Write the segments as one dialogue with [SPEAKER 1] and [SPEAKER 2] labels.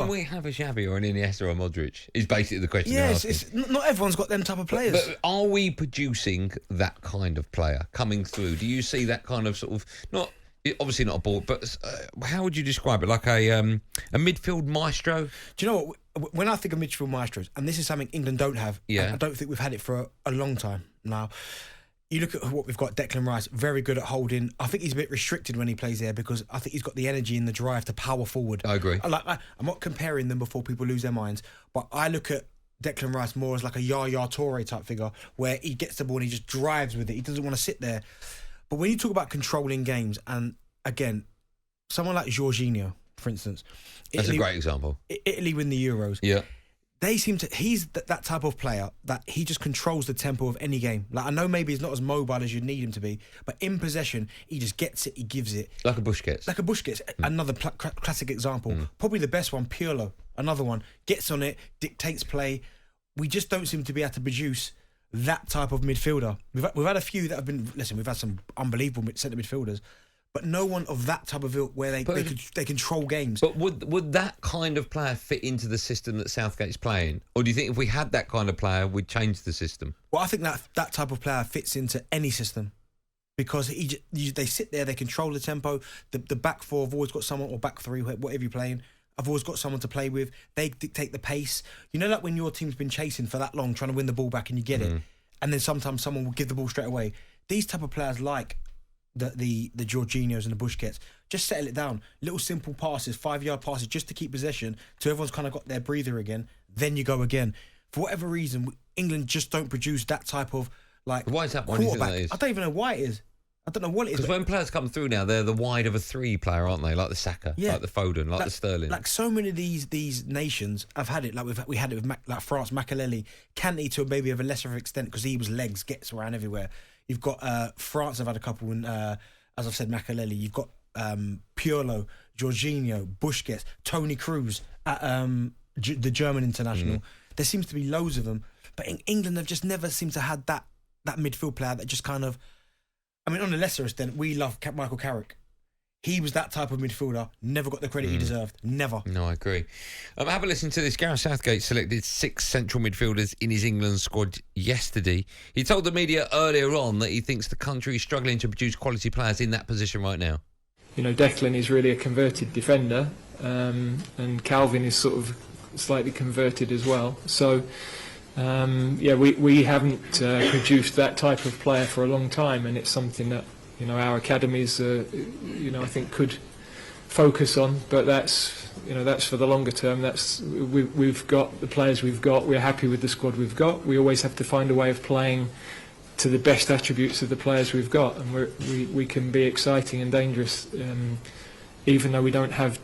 [SPEAKER 1] Can we have a Xavi or an Iniesta or Modric? Is basically the question.
[SPEAKER 2] Yes, not everyone's got them type of players.
[SPEAKER 1] But are we producing that kind of player coming through? Do you see that kind of sort of obviously not a ball, but how would you describe it? Like a midfield maestro?
[SPEAKER 2] Do you know what? When I think of midfield maestros, and this is something England don't have, I don't think we've had it for a long time now. You look at what we've got, Declan Rice, very good at holding. I think he's a bit restricted when he plays there because I think he's got the energy and the drive to power forward.
[SPEAKER 1] I agree.
[SPEAKER 2] I'm not comparing them before people lose their minds, but I look at Declan Rice more as like a Yaya Toure type figure where he gets the ball and he just drives with it. He doesn't want to sit there. But when you talk about controlling games, and again, someone like Jorginho, for instance.
[SPEAKER 1] That's a great example.
[SPEAKER 2] Italy win the Euros.
[SPEAKER 1] Yeah.
[SPEAKER 2] They seem to... He's that type of player that he just controls the tempo of any game. Like, I know maybe he's not as mobile as you need him to be, but in possession, he just gets it, he gives it.
[SPEAKER 1] Like a Busquets.
[SPEAKER 2] Another classic example. Probably the best one, Pirlo. Another one. Gets on it, dictates play. We just don't seem to be able to produce that type of midfielder. We've had a few that have been... Listen, we've had some unbelievable centre midfielders, but no one of that type of ilk where they control games.
[SPEAKER 1] But would that kind of player fit into the system that Southgate's playing? Or do you think if we had that kind of player, we'd change the system?
[SPEAKER 2] Well, I think that type of player fits into any system because they sit there, they control the tempo. The back four have always got someone, or back three, whatever you're playing, I've always got someone to play with. They dictate the pace. You know, like when your team's been chasing for that long, trying to win the ball back and you get it, and then sometimes someone will give the ball straight away. These type of players like the Jorginhos and the Busquets, just settle it down. Little simple passes, 5-yard passes, just to keep possession till everyone's kind of got their breather again. Then you go again. For whatever reason, England just don't produce that type of
[SPEAKER 1] Why is that? Why
[SPEAKER 2] quarterback.
[SPEAKER 1] do you think that is?
[SPEAKER 2] I don't even know why it is. I don't know what it is.
[SPEAKER 1] Because when players come through now, they're the wide of a 3 player, aren't they? Like the Saka, like the Foden, like the Sterling.
[SPEAKER 2] Like so many of these nations have had it. Like we had it with like France, McElhenney, Kante to maybe of a lesser extent because he was legs, gets around everywhere. You've got France have had a couple, and as I've said, McElhenney. You've got Pirlo, Jorginho, Busquets, Toni Kroos at the German international. There seems to be loads of them, but in England they've just never seemed to have that midfield player that just kind of. I mean, on a lesser extent, we love Michael Carrick. He was that type of midfielder, never got the credit he deserved. Never.
[SPEAKER 1] No, I agree. Have a listen to this. Gareth Southgate selected 6 central midfielders in his England squad yesterday. He told the media earlier on that he thinks the country is struggling to produce quality players in that position right now.
[SPEAKER 3] You know, Declan is really a converted defender, and Calvin is sort of slightly converted as well. So, we haven't produced that type of player for a long time, and it's something that our academies, I think could focus on. But that's for the longer term. We've got the players we've got. We're happy with the squad we've got. We always have to find a way of playing to the best attributes of the players we've got, and we can be exciting and dangerous, even though we don't have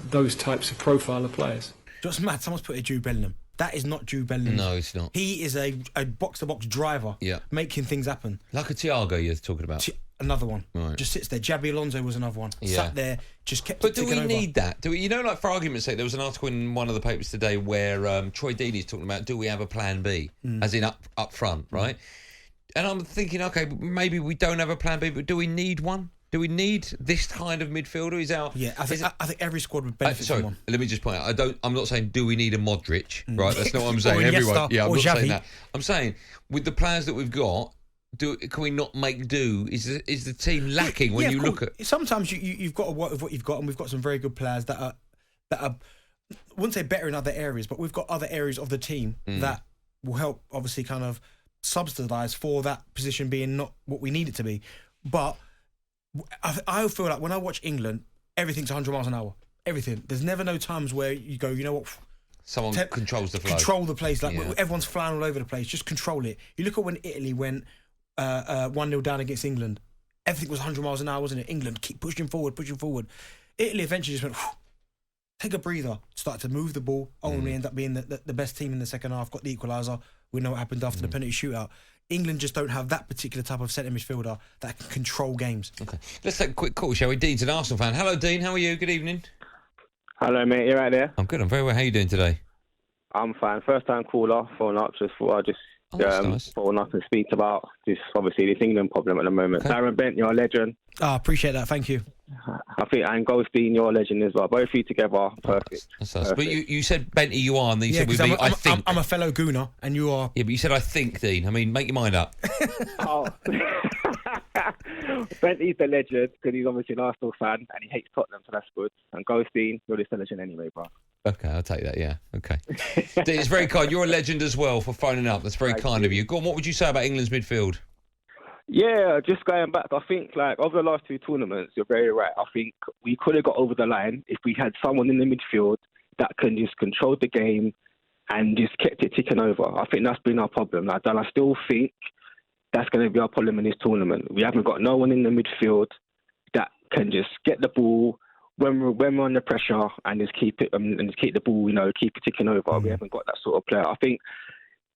[SPEAKER 3] those types of profile of players.
[SPEAKER 2] Just mad. Someone's put a Jude Bellingham. That is not Jude Bellingham.
[SPEAKER 1] No, it's not.
[SPEAKER 2] He is a box-to-box driver, making things happen.
[SPEAKER 1] Like a Thiago you're talking about.
[SPEAKER 2] Another one.
[SPEAKER 1] Right.
[SPEAKER 2] Just sits there. Xabi Alonso was another one. Sat there, just kept
[SPEAKER 1] But do we
[SPEAKER 2] over.
[SPEAKER 1] need that? Do we, like for argument's sake, there was an article in one of the papers today where Troy Deeney's talking about, do we have a plan B? As in up front, right? And I'm thinking, okay, maybe we don't have a plan B, but do we need one? Do we need this kind of midfielder?
[SPEAKER 2] I think every squad would benefit from one.
[SPEAKER 1] Let me just point out. I'm not saying do we need a Modric, right? That's not what I'm saying.
[SPEAKER 2] Or
[SPEAKER 1] Everyone,
[SPEAKER 2] Iniesta,
[SPEAKER 1] I'm
[SPEAKER 2] or
[SPEAKER 1] not
[SPEAKER 2] Xavi.
[SPEAKER 1] saying that. I'm saying with the players that we've got, can we not make do? Is the team lacking when you look at?
[SPEAKER 2] Sometimes you've got to work with what you've got, and we've got some very good players that are. I wouldn't say better in other areas, but we've got other areas of the team that will help, obviously, kind of subsidise for that position being not what we need it to be. But I feel like when I watch England, everything's 100 miles an hour. Everything. There's never no times where you go, you know what?
[SPEAKER 1] Someone controls the flow.
[SPEAKER 2] Control the place. Everyone's flying all over the place. Just control it. You look at when Italy went 1-0 down against England. Everything was 100 miles an hour, wasn't it? England keep pushing forward. Italy eventually just went, take a breather, started to move the ball. Only end up being the best team in the second half, got the equaliser. We know what happened after the penalty shootout. England just don't have that particular type of centre midfielder that can control games. Okay,
[SPEAKER 1] let's take a quick call, shall we? Dean's an Arsenal fan. Hello, Dean. How are you? Good evening.
[SPEAKER 4] Hello, mate. You right there?
[SPEAKER 1] I'm good. I'm very well. How are you doing today?
[SPEAKER 4] I'm fine. First time caller, phone up. Just thought I'd just
[SPEAKER 1] Oh, that's nice.
[SPEAKER 4] For nothing to speak about. This obviously this England problem at the moment.
[SPEAKER 1] Okay.
[SPEAKER 4] Darren Bent, you're a legend.
[SPEAKER 2] I appreciate that. Thank you.
[SPEAKER 4] I think, and Goldstein, you're a legend as well. Both of you together, perfect.
[SPEAKER 1] That's nice. But you said Benty, you are, and then you said
[SPEAKER 2] 'cause
[SPEAKER 1] with me, I think.
[SPEAKER 2] I'm a fellow Gooner, and you are.
[SPEAKER 1] Yeah, but you said I think, Dean. I mean, make your mind up.
[SPEAKER 4] Oh. Bentley's the legend because he's obviously an Arsenal fan and he hates Tottenham, so that's good. And Goldstein, you're just a legend anyway, bro.
[SPEAKER 1] Okay, I'll take that, yeah. Okay. Dean, it's very kind. You're a legend as well for phoning up. That's very kind of you. Go on, what would you say about England's midfield?
[SPEAKER 4] Yeah, just going back, I think like over the last 2 tournaments, you're very right. I think we could have got over the line if we had someone in the midfield that can just control the game and just kept it ticking over. I think that's been our problem. Like, and I still think that's going to be our problem in this tournament. We haven't got no one in the midfield that can just get the ball when we're under pressure and just keep it and just keep the ball, keep it ticking over. We haven't got that sort of player. I think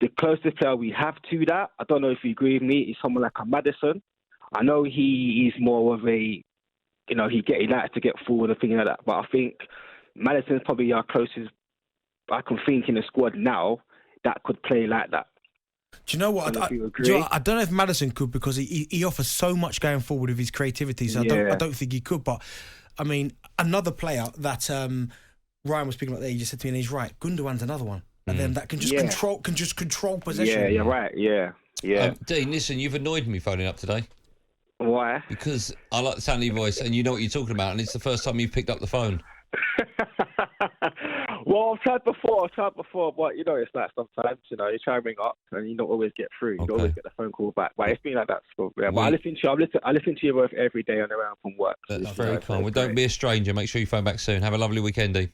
[SPEAKER 4] the closest player we have to that, I don't know if you agree with me, is someone like a Maddison. I know he is more of a, he likes to get forward and things like that. But I think Maddison's probably our closest I can think in the squad now that could play like that.
[SPEAKER 2] Do you know what? I don't know if Maddison could because he offers so much going forward with his creativity. So I don't think he could. But I mean, another player that Ryan was speaking about there, he just said to me, and he's right. Gundogan's another one, and then that can just control possession.
[SPEAKER 4] Yeah, you're right. Yeah.
[SPEAKER 1] Dean, listen, you've annoyed me phoning up today.
[SPEAKER 4] Why?
[SPEAKER 1] Because I like the sound of your voice, and you know what you're talking about, and it's the first time you've picked up the phone.
[SPEAKER 4] Well, I've tried before, but it's like sometimes, you try and ring up and you don't always get through. You don't always get the phone call back. But it's been like that. So, yeah. But I listen to you both every day on the round from work.
[SPEAKER 1] That's very kind. Well, don't be a stranger. Make sure you phone back soon. Have a lovely weekend, Dean.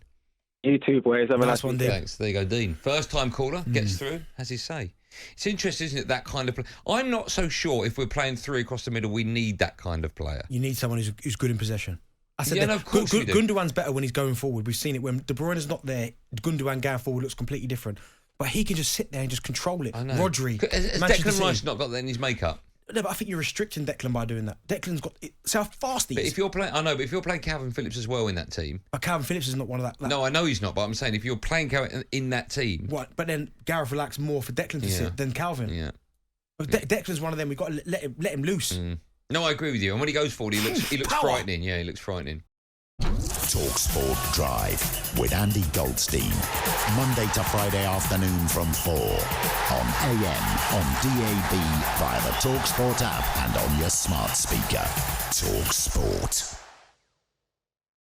[SPEAKER 4] You too, boys. Have a nice
[SPEAKER 2] one,
[SPEAKER 4] Dean.
[SPEAKER 1] Thanks. There you go, Dean. First time caller, gets through, as he say. It's interesting, isn't it, that kind of play. I'm not so sure if we're playing 3 across the middle, we need that kind of player.
[SPEAKER 2] You need someone who's good in possession. I said
[SPEAKER 1] no, of course we do.
[SPEAKER 2] Gundogan's better when he's going forward. We've seen it when De Bruyne's not there. Gundogan going forward looks completely different. But he can just sit there and just control it.
[SPEAKER 1] I know.
[SPEAKER 2] Rodri.
[SPEAKER 1] Has Declan Rice not got that in his makeup?
[SPEAKER 2] No, but I think you're restricting Declan by doing that. Declan's got see how fast he is.
[SPEAKER 1] But if you're playing Calvin Phillips as well in that team.
[SPEAKER 2] But Calvin Phillips is not one of that.
[SPEAKER 1] No, I know he's not, but I'm saying if you're playing Calvin in that team.
[SPEAKER 2] What? But then Gareth relaxed more for Declan to sit than Calvin.
[SPEAKER 1] Yeah.
[SPEAKER 2] But Declan's one of them. We've got to let him loose.
[SPEAKER 1] No, I agree with you. And when he goes forward, he looks frightening. Yeah, he looks frightening.
[SPEAKER 5] talkSPORT Drive with Andy Goldstein. Monday to Friday afternoon from 4 on AM, on DAB, via the talkSPORT app and on your smart speaker. talkSPORT.